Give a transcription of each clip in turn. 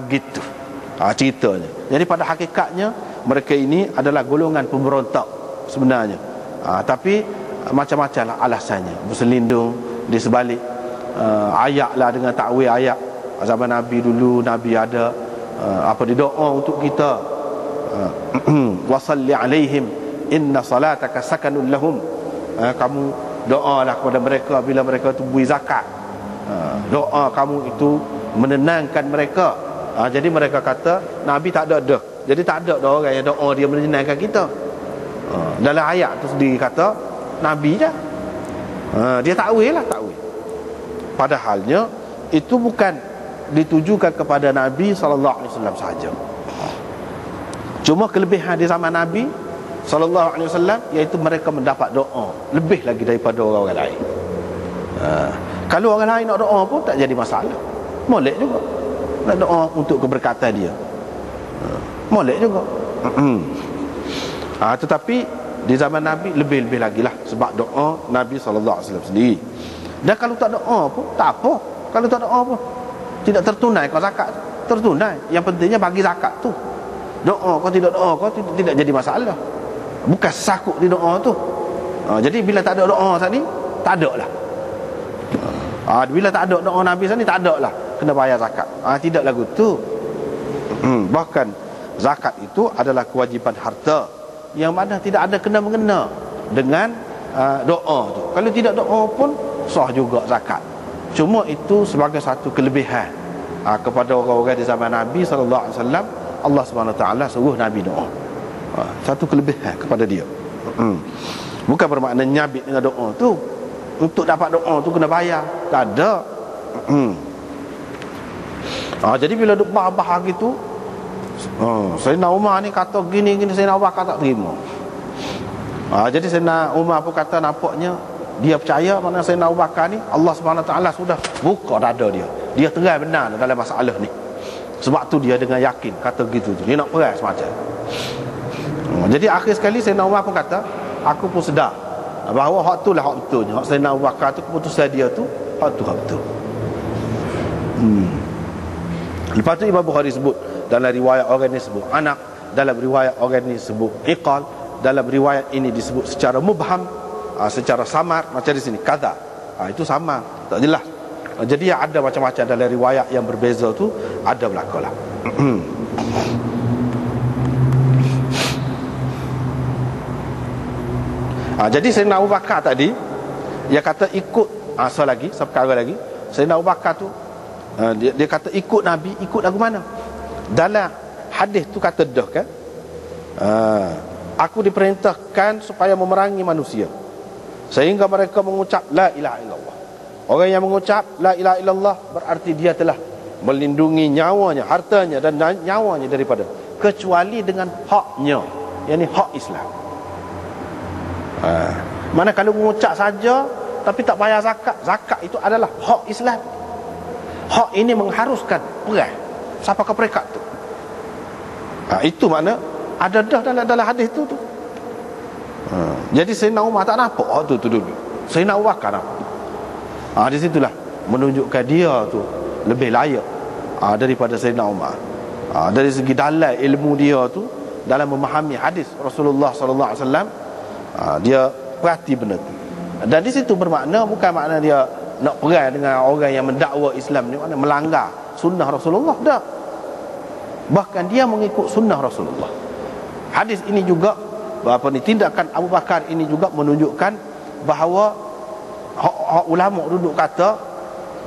Gitu ceritanya. Jadi pada hakikatnya mereka ini adalah golongan pemberontak sebenarnya. Tapi macam-macam lah alasannya, berselindung di sebalik ayat lah, dengan takwil ayat. Zaman Nabi dulu, Nabi ada didoa untuk kita, wasalli alaihim inna salataka sakanun lahum. Kamu doalah kepada mereka bila mereka tu beri zakat. Doa kamu itu menenangkan mereka. Jadi mereka kata Nabi tak ada dah. Jadi tak ada dah orang yang doa dia menenangkan kita. Dalam ayat tu sendiri kata Nabi je. Dia takwil lah, takwil. Padahalnya itu bukan ditujukan kepada Nabi SAW sahaja. Cuma kelebihan di zaman Nabi SAW iaitu mereka mendapat doa lebih lagi daripada orang lain. Kalau orang lain nak doa pun tak jadi masalah, molek juga nak doa untuk keberkatan dia, molek juga. Tetapi di zaman Nabi lebih-lebih lagi lah, sebab doa Nabi SAW sendiri. Dan kalau tak doa pun tak apa. Kalau tak doa pun tidak tertunai kau zakat, tertunai. Yang pentingnya bagi zakat tu. Doa kau tidak doa kau tidak jadi masalah. Bukan sakut di doa tu. Jadi bila tak ada doa tadi, tak ada lah. Bila tak ada doa Nabi tadi, tak ada lah kena bayar zakat. Tidak lagu tu. Bahkan zakat itu adalah kewajipan harta yang mana tidak ada kena-mengena dengan doa tu. Kalau tidak doa pun sah juga zakat. Cuma itu sebagai satu kelebihan kepada orang-orang di zaman Nabi SAW. Allah SWT suruh Nabi doa. Satu kelebihan kepada dia. Bukan bermakna nyabit dengan doa tu. Untuk dapat doa tu kena bayar, tak ada. Jadi bila duk bahas gitu, Sayyidina Umar ni kata gini-gini, Sayyidina Abu Bakar tak terima. Jadi Sayyidina Umar pun kata nampaknya dia percaya mana Sayyidina Abu Bakar ni Allah SWT sudah buka dada dia. Dia terang benar dalam masalah ni. Sebab tu dia dengan yakin kata gitu tu. Dia nak perang semacam. Jadi akhir sekali Sayyidina Umar pun kata, aku pun sedar bahawa hak tu lah hak betulnya. Hak Sayyidina Abu Bakar tu, keputusan dia tu hak tu hak betul. Lepas tu Imam Bukhari sebut dalam riwayat orang ni sebut anak, dalam riwayat orang ni sebut iqal, dalam riwayat ini disebut secara mubham, secara samar, macam di sini kata. Itu samar, tak jelas. Jadi ada macam-macam dalam riwayat yang berbeza tu ada berlakulah. Jadi Sayyidina Abu Bakar tadi dia kata ikut sekarang lagi Sayyidina Abu Bakar tu dia kata ikut Nabi, ikut lagu mana? Dalam hadis tu kata dah kan, aku diperintahkan supaya memerangi manusia sehingga mereka mengucap la ilaha illallah. Orang yang mengucap la ilaha illallah berarti dia telah melindungi nyawanya, hartanya dan nyawanya daripada, kecuali dengan haknya, yakni hak Islam. Mana kalau mengucap saja tapi tak bayar zakat, zakat itu adalah hak Islam. Hak ini mengharuskan perang siapa ke perekat tu. Itu makna ada dah dalam hadis tu. Jadi Sayyidina Umar tak nampak hak tu dulu. Sayyidina Abu Bakar nampak. Di situlah menunjukkan dia tu lebih layak daripada Sayyidina Umar. Dari segi dalam ilmu dia tu dalam memahami hadis Rasulullah sallallahu alaihi wasallam, dia perhati benda tu. Dan di situ bermakna bukan makna dia nak perang dengan orang yang mendakwa Islam ni, makna melanggar sunnah Rasulullah, tak. Bahkan dia mengikut sunnah Rasulullah. Hadis ini juga tindakan Abu Bakar ini juga menunjukkan bahawa ulama duduk kata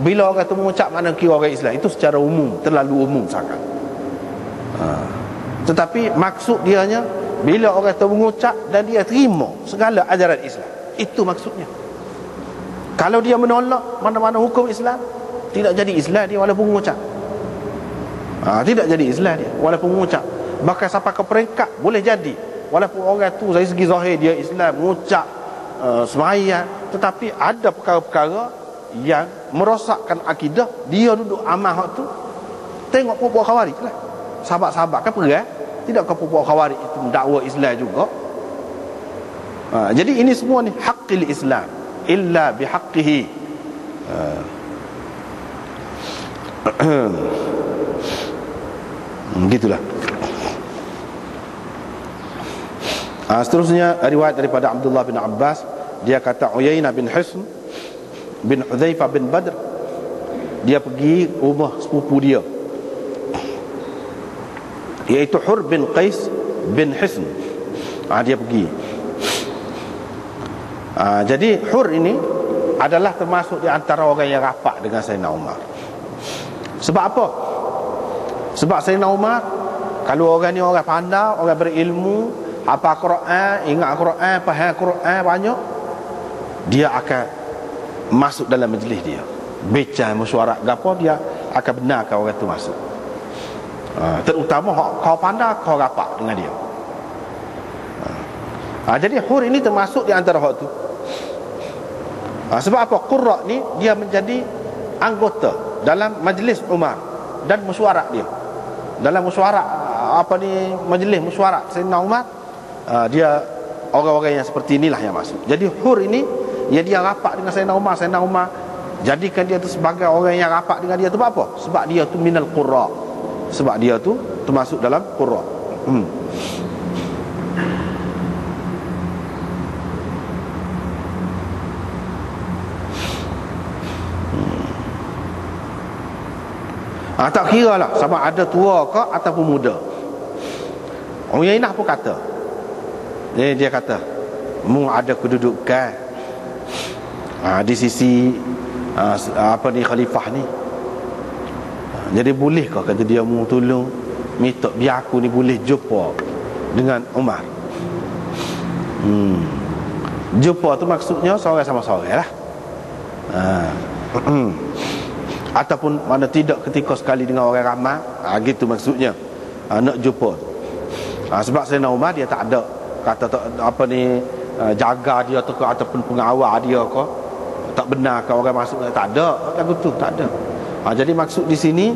bila orang tu mengucap mana kira orang Islam, itu secara umum, terlalu umum sangat. Tetapi maksud dianya bila orang tu mengucap dan dia terima segala ajaran Islam, itu maksudnya. Kalau dia menolak mana-mana hukum Islam, tidak jadi Islam dia walaupun mengucap. Tidak jadi Islam dia walaupun mengucap. Bahkan sampai ke peringkat boleh jadi walaupun orang tu dari segi zahir dia Islam, mengucap semayang, tetapi ada perkara-perkara yang merosakkan akidah, dia duduk amal hak tu. Tengok puak-puak Khawarij lah, sahabat-sahabat kan perang, tidak ke puak-puak Khawarij itu mendakwa Islam juga. Jadi ini semua ni haqqil Islam illa bihaqqihi. Gitulah. Seterusnya riwayat daripada Abdullah bin Abbas, dia kata Uyainah bin Hisn bin Hudzaifah bin Badr, dia pergi rumah sepupu dia, iaitu Hur bin Qais bin Hisn. Dia pergi. Jadi Hur ini adalah termasuk di antara orang yang rapat dengan Sayyidina Umar. Sebab apa? Sebab Sayyidina Umar, kalau orang ni orang pandai, orang berilmu, hafal Quran, ingat Quran, faham Quran banyak, dia akan masuk dalam majlis dia, bincang mesyuarat gapo, dia akan benarkan orang tu masuk. Terutama kau pandai, kau rapat dengan dia. Jadi Hur ini termasuk di antara hak tu. Sebab apa? Qurra ni dia menjadi anggota dalam majlis Umar dan mesyuarat dia. Dalam mesyuarat majlis mesyuarat Sayyidina Umar, dia orang-orang yang seperti inilah yang masuk. Jadi Hur ini, ya, dia rapat dengan Sayyidina Umar. Sayyidina Umar jadikan dia tu sebagai orang yang rapat dengan dia tu. Apa? Sebab dia tu minal qurra. Sebab dia tu termasuk dalam qurra. Tak kira lah sama ada tua ke ataupun muda. Uyainah pun kata, dia kata, mu ada kedudukan di sisi khalifah ni. Jadi boleh ke, kata dia, mu tolong minta biar aku ni boleh jumpa dengan Umar. Jumpa tu maksudnya seorang sama seorang lah. Ataupun mana tidak ketika sekali dengan orang ramai, gitu maksudnya, nak jumpa. Sebab Sayyidina Umar dia tak ada kata jaga dia tu ke, ataupun pengawal dia ke, tak benar ke orang masuk, tak ada lagu tu, tak ada. Jadi maksud di sini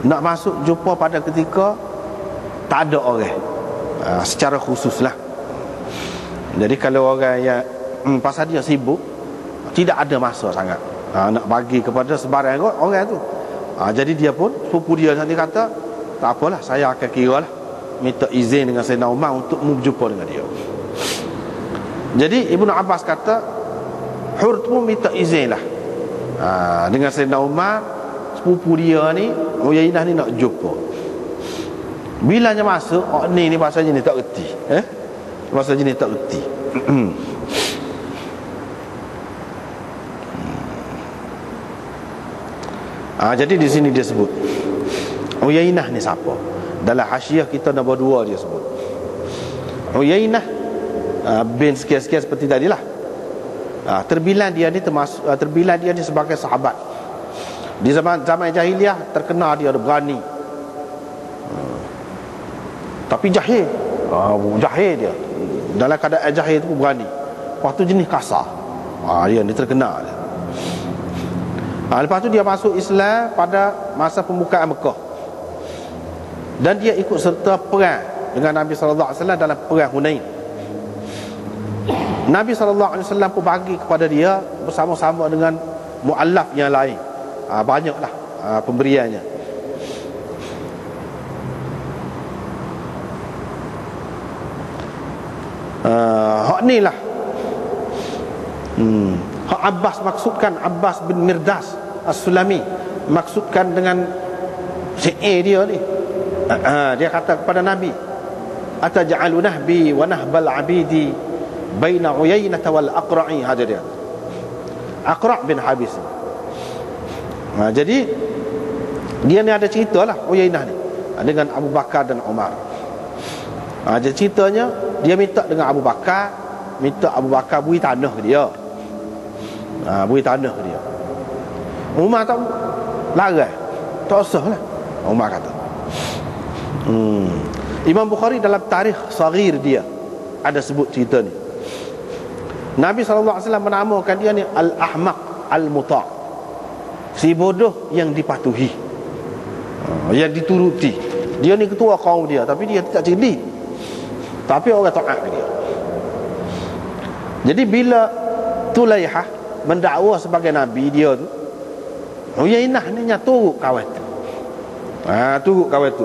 nak masuk jumpa pada ketika tak ada orang, secara khusus lah. Jadi kalau orang yang pasal dia sibuk, tidak ada masa sangat nak bagi kepada sebarang orang tu. Jadi dia pun, sepupu dia nanti kata, tak apalah, saya akan kira lah, minta izin dengan Sayyidina Umar untuk berjumpa dengan dia. Jadi Ibnu Abbas kata Hur tu minta izin lah dengan Sayyidina Umar, sepupu dia ni, Uyainah ni nak jumpa. Bilanya masuk, ni bahasa jenis tak erti, bahasa jenis tak erti. Jadi di sini dia sebut Uyainah ni siapa? Dalam hasyiah kita nombor 2 dia sebut Uyainah bin sekian-sekian seperti tadilah. Terbilang dia ni termasuk, terbilang dia ni sebagai sahabat. Di zaman jahiliah terkenal dia ada berani, tapi jahil. Jahil dia, dalam keadaan jahil tu berani. Waktu jenis kasar. Dia ni terkenal dia. Lepas tu dia masuk Islam pada masa pembukaan Mekah, dan dia ikut serta perang dengan Nabi SAW dalam perang Hunain. Nabi SAW pun bagi kepada dia bersama-sama dengan mu'allaf yang lain. Banyaklah pemberiannya. Hak ni lah hak Abbas maksudkan, Abbas bin Mirdas As-Sulami maksudkan dengan syair dia ni. Dia kata kepada Nabi, ataj'alu nahbi wa nahbal abidi baina Uyainah wal Aqra'i. Ada dia Aqra' bin Habis. Jadi dia ni ada cerita lah Uyainah ni dengan Abu Bakar dan Umar. Jadi ceritanya, dia minta dengan Abu Bakar, minta Abu Bakar beri tanah ke dia. Beri tanah ke dia. Umar tak larang, tak usah lah, Umar kata. Imam Bukhari dalam tarikh saghir dia ada sebut cerita ni. Nabi SAW menamakan dia ni Al-Ahmaq Al-Muta', si bodoh yang dipatuhi, yang dituruti. Dia ni ketua kaum dia, tapi dia tak cerdik, tapi orang taat ke dia. Jadi bila Tulaihah mendakwa sebagai Nabi dia tu, Uyainah ni turut kawan tu. Turut kawan tu.